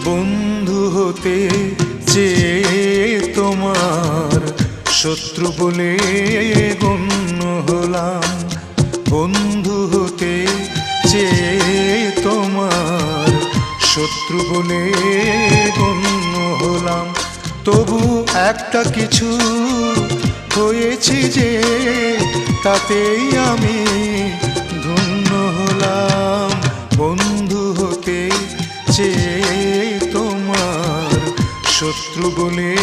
বন্ধু হতে চেয়ে তোমার শত্রু বলে গণ্য হলাম। বন্ধু হতে চেয়ে তোমার শত্রু বলে গণ্য হলাম। তবু একটা কিছু হয়েছি যে তাতেই আমি ধন্য হলাম। বন্ধু হতে চেয়ে তোমার শত্রু বলে